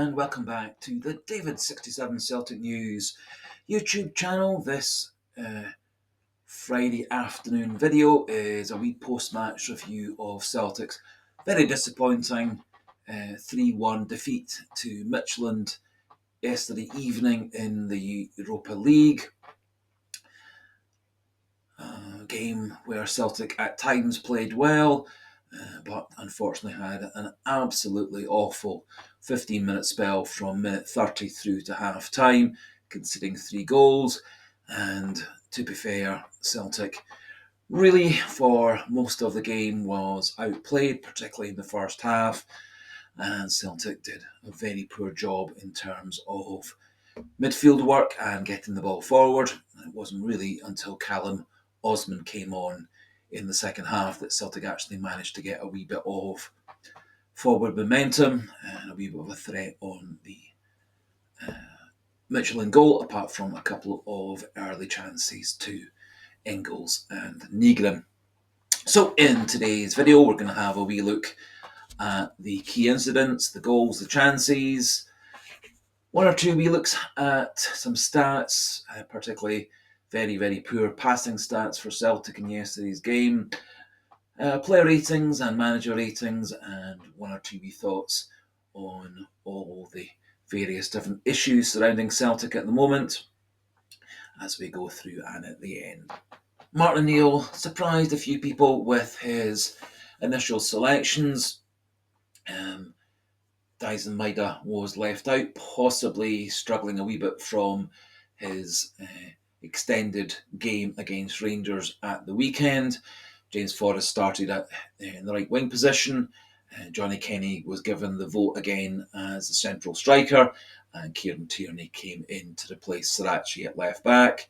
and welcome back to the David67 Celtic News YouTube channel. This Friday afternoon video is a wee post-match review of Celtic's very disappointing 3-1 defeat to Midtjylland yesterday evening in the Europa League. A game where Celtic at times played well, but unfortunately had an absolutely awful 15-minute spell from minute 30 through to half-time, conceding 3 goals. And to be fair, Celtic really for most of the game was outplayed, particularly in the first half, and Celtic did a very poor job in terms of midfield work and getting the ball forward. It wasn't really until Callum Osmand came on in the second half that Celtic actually managed to get a wee bit of forward momentum and a wee bit of a threat on the Midtjylland goal, apart from a couple of early chances to Engels and Nygren. So in today's video, we're going to have a wee look at the key incidents, the goals, the chances, one or two wee looks at some stats, particularly very poor passing stats for Celtic in yesterday's game, player ratings and manager ratings, and one or two wee thoughts on all the various different issues surrounding Celtic at the moment as we go through and at the end. Martin O'Neill surprised a few people with his initial selections. Dyson Maeda was left out, possibly struggling a wee bit from his extended game against Rangers at the weekend. James Forrest started in the right wing position. Johnny Kenny was given the vote again as the central striker, and Kieran Tierney came in to replace Sirachi at left back.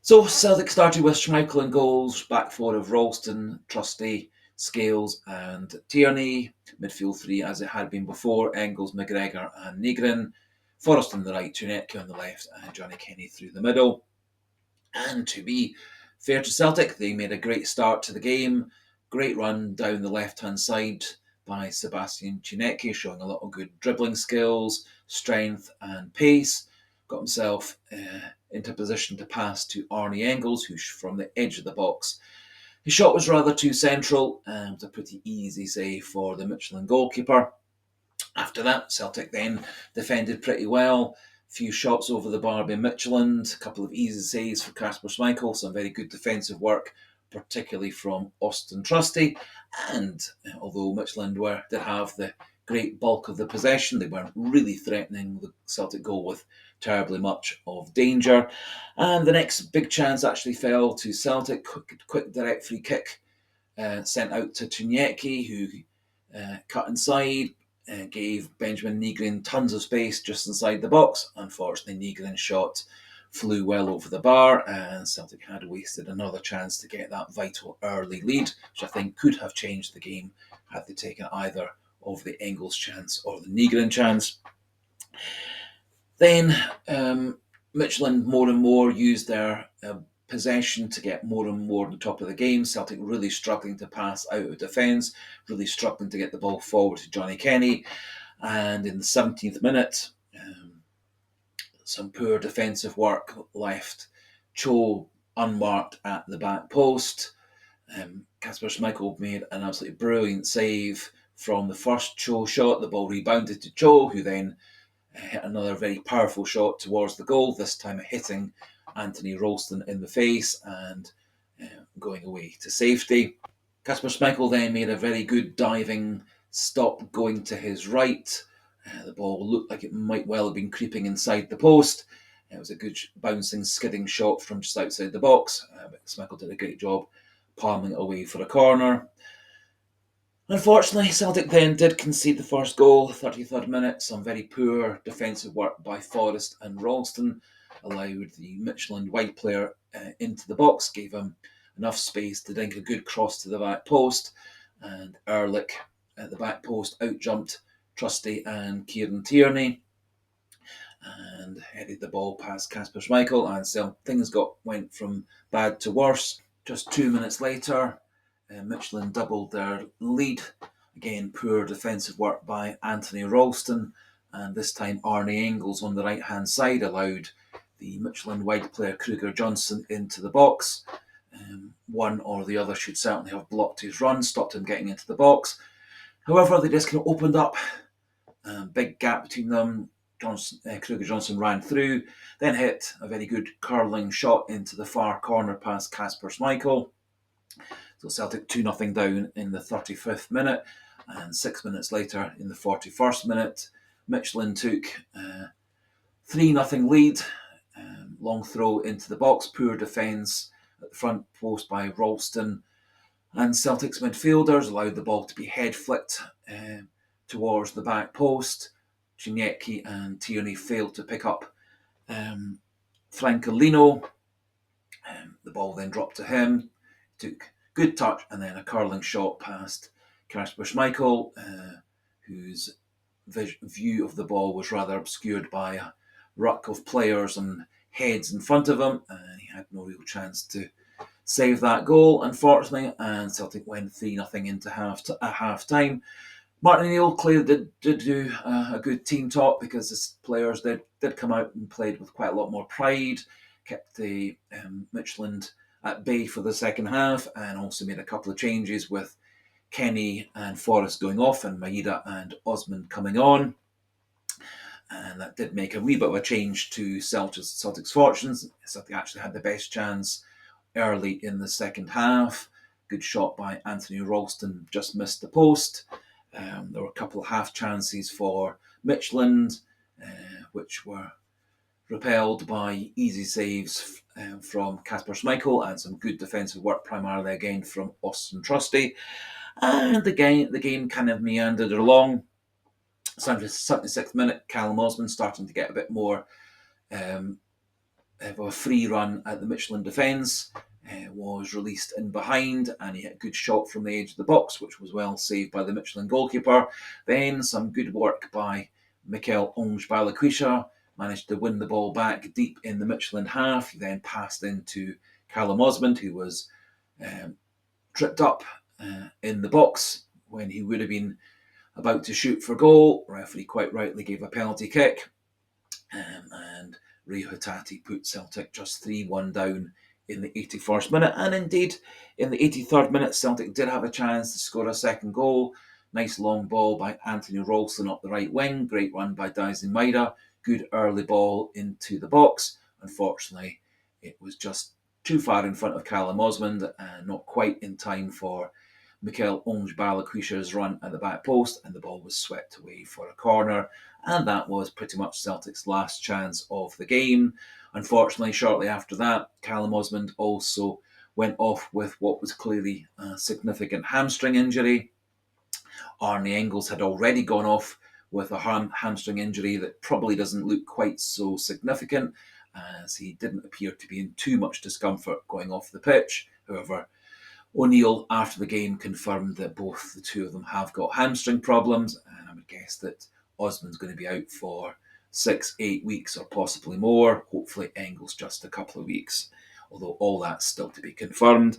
So Celtic started with Schmeichel in goals, back four of Ralston, Trusty, Scales and Tierney, midfield three as it had been before, Engels, McGregor and Nygren, Forrest on the right, Tunetke on the left and Johnny Kenny through the middle. And to be fair to Celtic, they made a great start to the game, great run down the left-hand side by Sebastian Tunetke, showing a lot of good dribbling skills, strength and pace, got himself into position to pass to Arnie Engels, who's from the edge of the box. His shot was rather too central and was a pretty easy save for the Midtjylland goalkeeper. After that, Celtic then defended pretty well. A few shots over the bar by Midtjylland, a couple of easy saves for Kasper Schmeichel, some very good defensive work, particularly from Austin Trusty. And although Midtjylland did have the great bulk of the possession, they weren't really threatening the Celtic goal with terribly much of danger. And the next big chance actually fell to Celtic. Quick direct free kick sent out to Tunetke, who cut inside, gave Benjamin Nygren tons of space just inside the box. Unfortunately, Nygren's shot flew well over the bar, and Celtic had wasted another chance to get that vital early lead, which I think could have changed the game had they taken either of the Engels chance or the Nygren chance. Then Midtjylland more and more used their possession to get more and more on the top of the game. Celtic really struggling to pass out of defence, really struggling to get the ball forward to Johnny Kenny. And in the 17th minute, some poor defensive work left Cho unmarked at the back post. Kasper Schmeichel made an absolutely brilliant save from the first Cho shot. The ball rebounded to Cho, who then hit another very powerful shot towards the goal, this time hitting Anthony Ralston in the face and going away to safety. Kasper Schmeichel then made a very good diving stop going to his right. The ball looked like it might well have been creeping inside the post. It was a good bouncing, skidding shot from just outside the box, but Schmeichel did a great job palming it away for a corner. Unfortunately, Celtic then did concede the first goal, 33rd minute. Some very poor defensive work by Forrest and Ralston allowed the Midtjylland wide player into the box, gave him enough space to dink a good cross to the back post, and Ehrlich at the back post outjumped Trusty and Kieran Tierney and headed the ball past Kasper Schmeichel, and so things went from bad to worse. Just 2 minutes later, Midtjylland doubled their lead. Again, poor defensive work by Anthony Ralston and this time Arne Engels on the right-hand side allowed the Midtjylland wide player Kruger Johnson into the box. One or the other should certainly have blocked his run, stopped him getting into the box. However, they just kind of opened up, big gap between them. Kruger Johnson ran through, then hit a very good curling shot into the far corner past Kasper Schmeichel. So Celtic 2-0 down in the 35th minute, and 6 minutes later, in the 41st minute, Midtjylland took 3-0 lead. Long throw into the box, poor defence at the front post by Ralston, and Celtic's midfielders allowed the ball to be head flicked towards the back post. Chiniecky and Tierney failed to pick up Francolino. The ball then dropped to him. He took good touch and then a curling shot past Kasper Schmeichel, whose view of the ball was rather obscured by a ruck of players and heads in front of him, and he had no real chance to save that goal, unfortunately, and Celtic went 3-0 into half time. Martin O'Neill clearly did do a good team talk, because his players did come out and played with quite a lot more pride, kept the Midtjylland at bay for the second half, and also made a couple of changes with Kenny and Forrest going off and Maeda and Osmand coming on. And that did make a wee bit of a change to Celtic's fortunes. Celtic actually had the best chance early in the second half. Good shot by Anthony Ralston, just missed the post. There were a couple of half chances for Midtjylland, which were repelled by easy saves from Kasper Schmeichel and some good defensive work, primarily again from Austin Trusty. And the game kind of meandered along. 76th minute, Callum Osmand starting to get a bit more of a free run at the Midtjylland defence, was released in behind, and he hit a good shot from the edge of the box, which was well saved by the Midtjylland goalkeeper. Then some good work by Mikel Onge-Balikwisha, managed to win the ball back deep in the Midtjylland half. He then passed into Callum Osmand, who was tripped up in the box when he would have been about to shoot for goal. Referee quite rightly gave a penalty kick, and Ray Hutati put Celtic just 3-1 down in the 81st minute. And indeed, in the 83rd minute, Celtic did have a chance to score a second goal. Nice long ball by Anthony Ralston up the right wing. Great run by Daisen Maeda. Good early ball into the box. Unfortunately, it was just too far in front of Callum Osmand and not quite in time for Mikel Onge-Balikwisha's run at the back post, and the ball was swept away for a corner, and that was pretty much Celtic's last chance of the game. Unfortunately, shortly after that, Callum Osmand also went off with what was clearly a significant hamstring injury. Arne Engels had already gone off with a hamstring injury that probably doesn't look quite so significant, as he didn't appear to be in too much discomfort going off the pitch. However, O'Neill, after the game, confirmed that both the two of them have got hamstring problems, and I would guess that Osmand's going to be out for 6-8 weeks or possibly more. Hopefully Engels just a couple of weeks, although all that's still to be confirmed.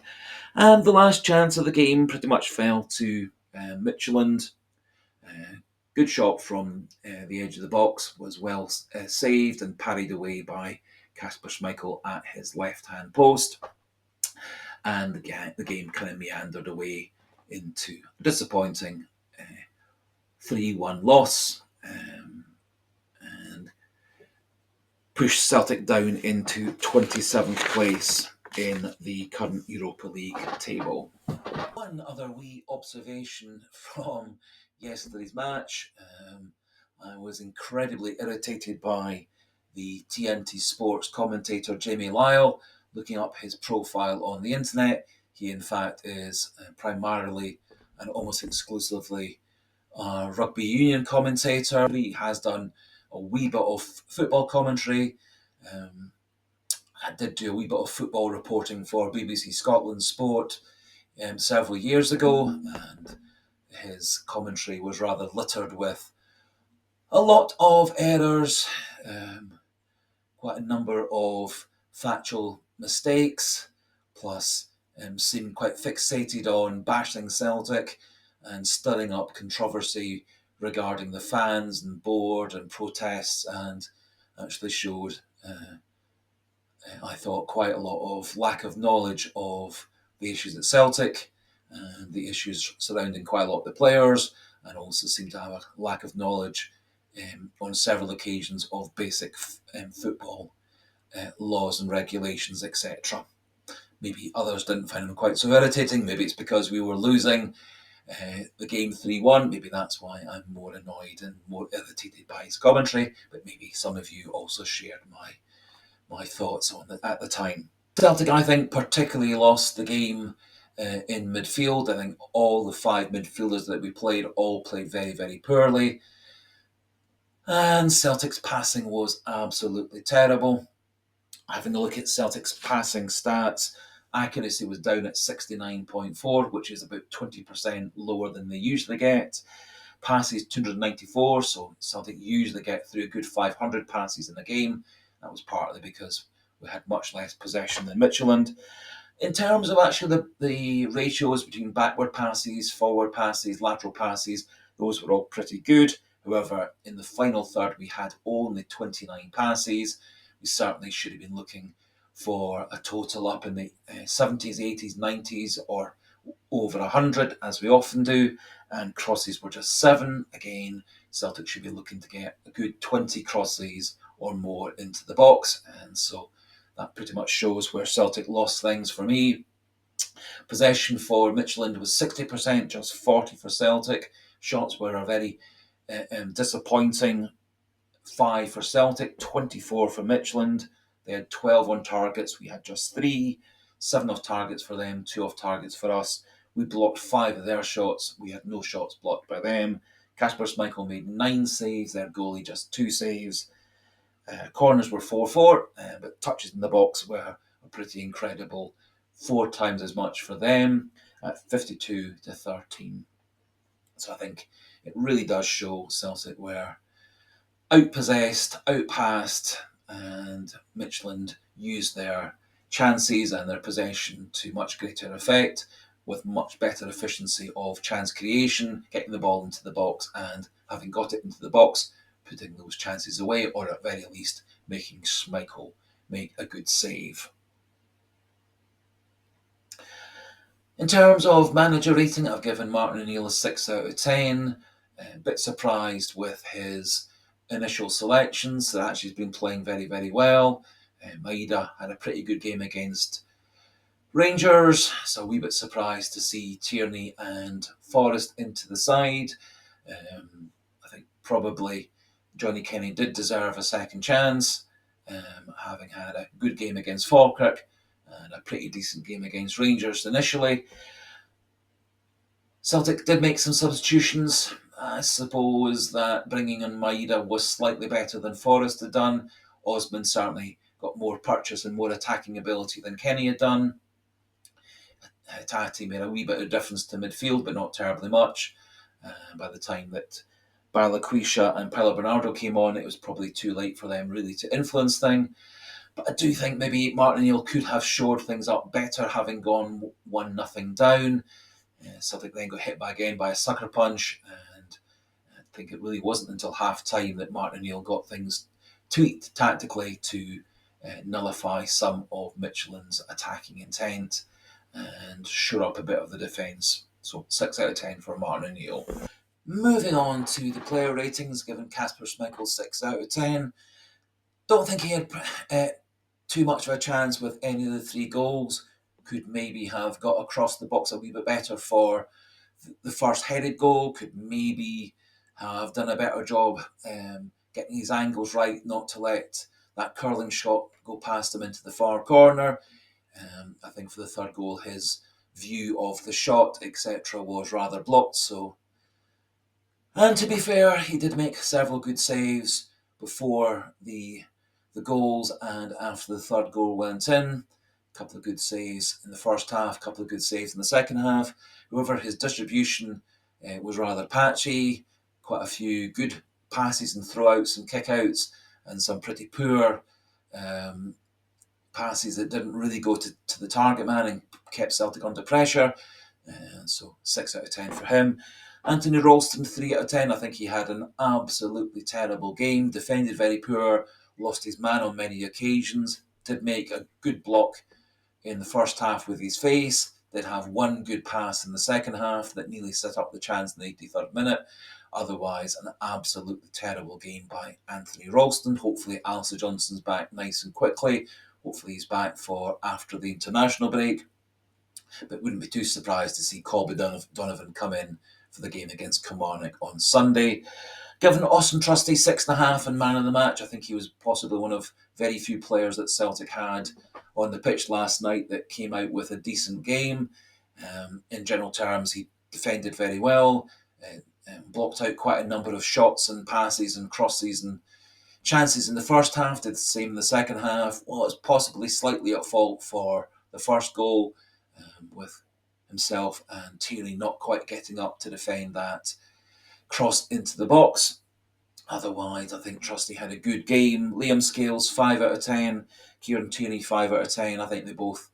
And the last chance of the game pretty much fell to Midtjylland. Good shot from the edge of the box, was well saved and parried away by Kasper Schmeichel at his left-hand post. And the game kind of meandered away into a disappointing 3-1 loss, and pushed Celtic down into 27th place in the current Europa League table. One other wee observation from yesterday's match. I was incredibly irritated by the TNT Sports commentator Jamie Lyle. Looking up his profile on the internet, he in fact is primarily and almost exclusively a rugby union commentator. He has done a wee bit of football commentary. I did do a wee bit of football reporting for BBC Scotland Sport several years ago, and his commentary was rather littered with a lot of errors, quite a number of factual mistakes, plus seemed quite fixated on bashing Celtic and stirring up controversy regarding the fans and board and protests, and actually showed, I thought, quite a lot of lack of knowledge of the issues at Celtic and the issues surrounding quite a lot of the players, and also seemed to have a lack of knowledge on several occasions of basic football laws and regulations, etc. Maybe others didn't find him quite so irritating. Maybe it's because we were losing the game 3-1. Maybe that's why I'm more annoyed and more irritated by his commentary. But maybe some of you also shared my thoughts on it at the time. Celtic, I think, particularly lost the game in midfield. I think all the 5 midfielders that we played all played very, very poorly. And Celtic's passing was absolutely terrible. Having a look at Celtic's passing stats, accuracy was down at 69.4, which is about 20% lower than they usually get. Passes 294, so Celtic usually get through a good 500 passes in a game. That was partly because we had much less possession than Midtjylland. In terms of actually the ratios between backward passes, forward passes, lateral passes, those were all pretty good. However, in the final third, we had only 29 passes. We certainly should have been looking for a total up in the 70s, 80s, 90s, or over 100, as we often do. And crosses were just 7. Again, Celtic should be looking to get a good 20 crosses or more into the box. And so that pretty much shows where Celtic lost things for me. Possession for Midtjylland was 60%, just 40 for Celtic. Shots were a very disappointing 5 for Celtic, 24 for Midtjylland. They had 12 on targets. We had just 3. 7 off targets for them, 2 off targets for us. We blocked 5 of their shots. We had no shots blocked by them. Kasper Schmeichel made 9 saves. Their goalie just 2 saves. Corners were 4-4, but touches in the box were pretty incredible. 4 times as much for them at 52-13. So I think it really does show Celtic were outpossessed, outpassed, and Midtjylland used their chances and their possession to much greater effect, with much better efficiency of chance creation, getting the ball into the box, and having got it into the box, putting those chances away, or at very least making Schmeichel make a good save. In terms of manager rating, I've given Martin O'Neill a 6 out of 10. A bit surprised with his initial selections. That actually has been playing very, very well. Maeda had a pretty good game against Rangers, so a wee bit surprised to see Tierney and Forrest into the side. I think probably Johnny Kenny did deserve a second chance, having had a good game against Falkirk and a pretty decent game against Rangers initially. Celtic did make some substitutions. I suppose that bringing in Maeda was slightly better than Forrest had done. Osmand certainly got more purchase and more attacking ability than Kenny had done. Tati made a wee bit of difference to midfield, but not terribly much. By the time that Balaquisha and Paulo Bernardo came on, it was probably too late for them really to influence things. But I do think maybe Martin O'Neill could have shored things up better, having gone 1-0 down. Celtic then got hit again by a sucker punch, and I think it really wasn't until half time that Martin O'Neill got things tweaked tactically to nullify some of Midtjylland's attacking intent and shore up a bit of the defence. So 6 out of 10 for Martin O'Neill. Moving on to the player ratings, given Kasper Schmeichel 6 out of 10. Don't think he had too much of a chance with any of the 3 goals. Could maybe have got across the box a wee bit better for the first headed goal. Could maybe have done a better job getting his angles right, not to let that curling shot go past him into the far corner. I think for the third goal, his view of the shot, etc., was rather blocked. And to be fair, he did make several good saves before the goals and after the third goal went in. A couple of good saves in the first half, a couple of good saves in the second half. However, his distribution was rather patchy. Quite a few good passes and throwouts and kickouts, and some pretty poor passes that didn't really go to the target man and kept Celtic under pressure. So 6 out of 10 for him. Anthony Ralston, 3 out of 10. I think he had an absolutely terrible game. Defended very poor, lost his man on many occasions. Did make a good block in the first half with his face. Did have one good pass in the second half that nearly set up the chance in the 83rd minute. Otherwise, an absolutely terrible game by Anthony Ralston. Hopefully, Alistair Johnston's back nice and quickly. Hopefully, he's back for after the international break. But wouldn't be too surprised to see Colby Donovan come in for the game against Kilmarnock on Sunday. Given Austin Trusty 6.5 and man of the match, I think he was possibly one of very few players that Celtic had on the pitch last night that came out with a decent game. In general terms, he defended very well, blocked out quite a number of shots and passes and crosses and chances in the first half, did the same in the second half. Well, it's possibly slightly at fault for the first goal, with himself and Tierney not quite getting up to defend that cross into the box. Otherwise, I think Trusty had a good game. Liam Scales, 5 out of 10. Kieran Tierney, 5 out of 10. I think they both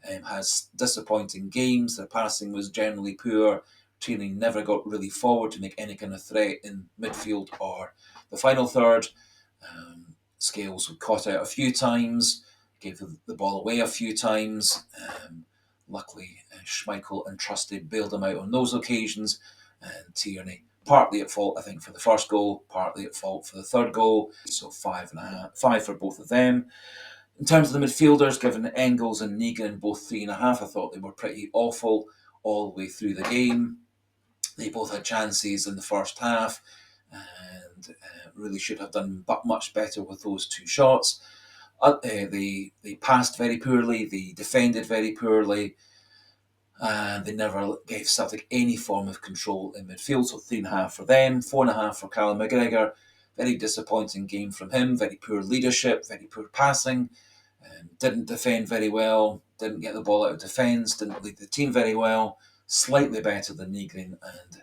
had disappointing games. Their passing was generally poor. Tierney never got really forward to make any kind of threat in midfield or the final third. Scales was caught out a few times, gave the ball away a few times. Luckily, Schmeichel and Trusty bailed him out on those occasions. And Tierney, partly at fault, I think, for the first goal, partly at fault for the third goal. So 5.5, 5 for both of them. In terms of the midfielders, given Engels and Negan both 3.5, I thought they were pretty awful all the way through the game. They both had chances in the first half and really should have done much better with those two shots. They passed very poorly, they defended very poorly, and they never gave Celtic any form of control in midfield. So 3.5 for them, 4.5 for Callum McGregor. Very disappointing game from him. Very poor leadership, very poor passing. Didn't defend very well. Didn't get the ball out of defence. Didn't lead the team very well. Slightly better than Nygren and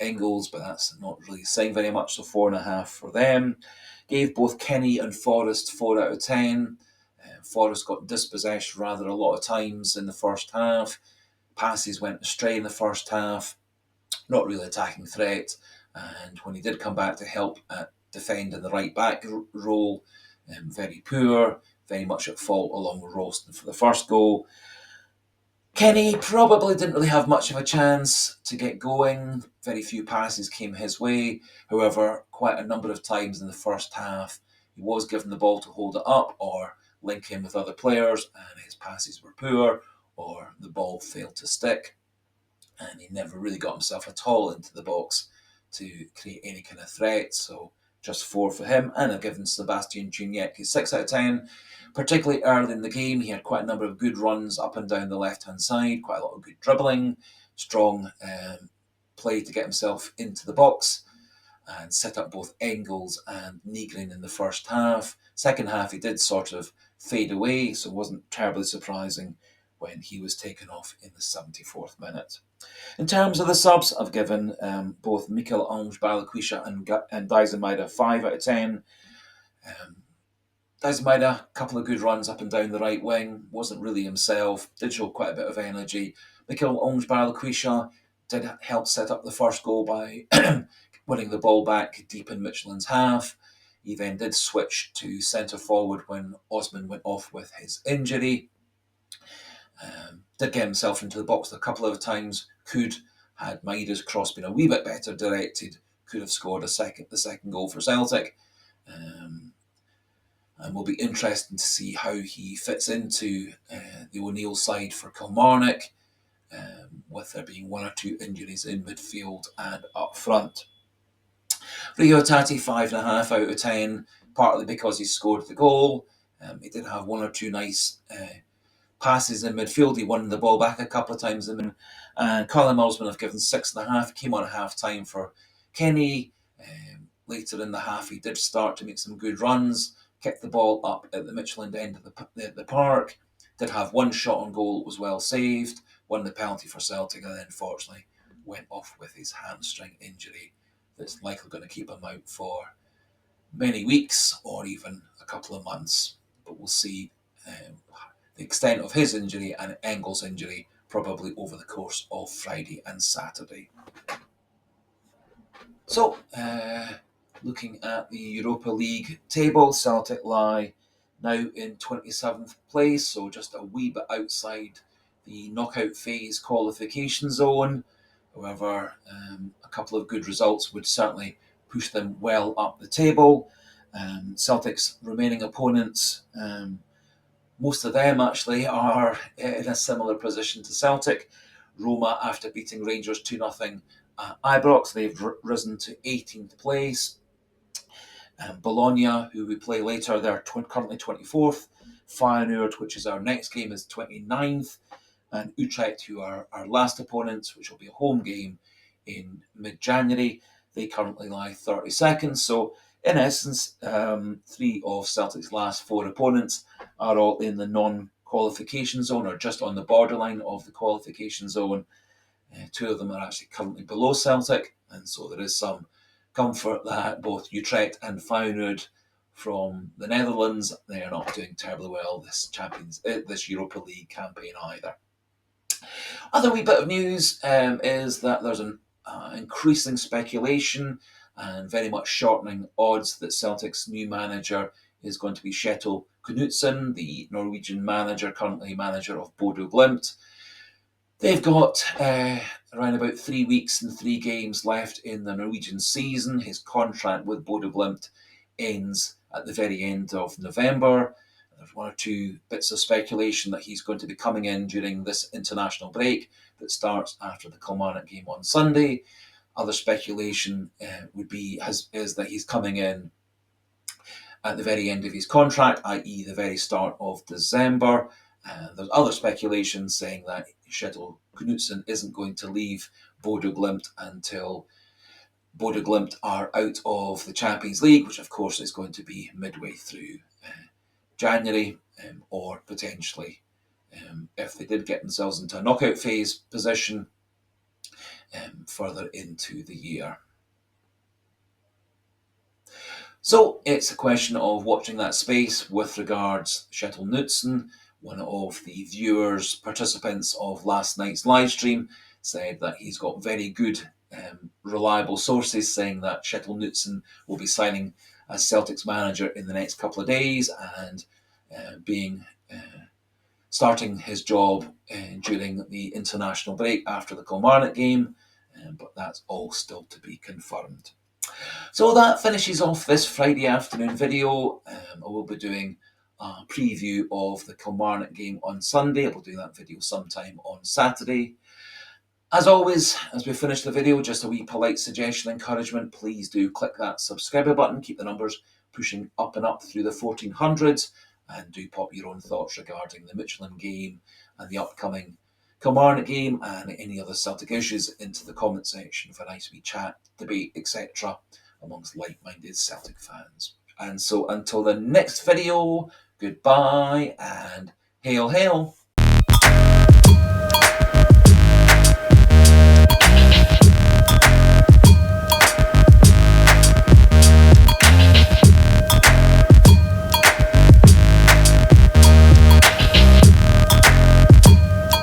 Engels, but that's not really saying very much. So 4.5 for them. Gave both Kenny and Forrest 4 out of 10. Forrest got dispossessed rather a lot of times in the first half. Passes went astray in the first half. Not really attacking threat. And when he did come back to help defend in the right back role, very poor. Very much at fault along with Ralston for the first goal. Kenny probably didn't really have much of a chance to get going. Very few passes came his way. However, quite a number of times in the first half, he was given the ball to hold it up or link in with other players, and his passes were poor or the ball failed to stick. And he never really got himself at all into the box to create any kind of threat. So just 4 for him. And I've given Sebastian Gignac 6 out of 10. Particularly early in the game, he had quite a number of good runs up and down the left-hand side, quite a lot of good dribbling, strong play to get himself into the box, and set up both Engels and Nygren in the first half. Second half, he did sort of fade away, so it wasn't terribly surprising when he was taken off in the 74th minute. In terms of the subs, I've given both Mikel-Ange Balikwisha and Dyson Maeda 5 out of 10. Dyson Maeda, a couple of good runs up and down the right wing, wasn't really himself, did show quite a bit of energy. Mikel-Ange Balikwisha did help set up the first goal by winning the ball back deep in Midtjylland's half. He then did switch to centre forward when Osmand went off with his injury. Did get himself into the box a couple of times. Had Maeda's cross been a wee bit better directed, could have scored the second goal for Celtic. And will be interesting to see how he fits into the O'Neill side for Kilmarnock, with there being 1 or 2 injuries in midfield and up front. Rio Tati, 5.5 out of 10, partly because he scored the goal. He did have 1 or 2 nice passes in midfield. He won the ball back a couple of times. And Colin Osmond have given 6.5. Came on at half time for Kenny. Later in the half, he did start to make some good runs. Kicked the ball up at the Midtjylland end of the park. Did have 1 shot on goal that was well saved. Won the penalty for Celtic, and then unfortunately went off with his hamstring injury that's likely going to keep him out for many weeks or even a couple of months. But we'll see the extent of his injury and Engels' injury probably over the course of Friday and Saturday. So, looking at the Europa League table, Celtic lie now in 27th place, so just a wee bit outside the knockout phase qualification zone. However, a couple of good results would certainly push them well up the table. Celtic's remaining opponents, most of them actually are in a similar position to Celtic. Roma, after beating Rangers 2-0 at Ibrox, they've risen to 18th place. Bologna, who we play later, they're currently 24th. Feyenoord, which is our next game, is 29th. And Utrecht, who are our last opponents, which will be a home game in mid-January, they currently lie 32nd. So, in essence, three of Celtic's last four opponents are all in the non-qualification zone or just on the borderline of the qualification zone. Two of them are actually currently below Celtic, and so there is some comfort that both Utrecht and Feyenoord from the Netherlands, they are not doing terribly well this Europa League campaign either. Other wee bit of news is that there's an increasing speculation and very much shortening odds that Celtic's new manager is going to be Kjetil Knutsen, the Norwegian manager, currently manager of Bodo Glimt. They've got around about 3 weeks and 3 games left in the Norwegian season. His contract with Bodo Glimt ends at the very end of November. There's one or two bits of speculation that he's going to be coming in during this international break that starts after the Kilmarnock game on Sunday. Other speculation is that he's coming in at the very end of his contract, i.e. the very start of December. There's other speculation saying that Kjetil Knutsen isn't going to leave Bodo Glimt until Bodo Glimt are out of the Champions League, which of course is going to be midway through January, or potentially, if they did get themselves into a knockout phase position, further into the year. So it's a question of watching that space with regards Kjetil Knutsen. One of the viewers, participants of last night's live stream, said that he's got very good, reliable sources saying that Kjetil Knutsen will be signing as Celtic's manager in the next couple of days and starting his job during the international break after the Kilmarnock game, but that's all still to be confirmed. So that finishes off this Friday afternoon video. I will be doing a preview of the Kilmarnock game on Sunday. I will do that video sometime on Saturday. As always, as we finish the video, just a wee polite suggestion, encouragement, please do click that subscribe button, keep the numbers pushing up and up through the 1400s, and do pop your own thoughts regarding the Midtjylland game and the upcoming Kilmarnock game and any other Celtic issues into the comment section for a nice wee chat, debate, etc. amongst like-minded Celtic fans. And so until the next video, goodbye and hail hail.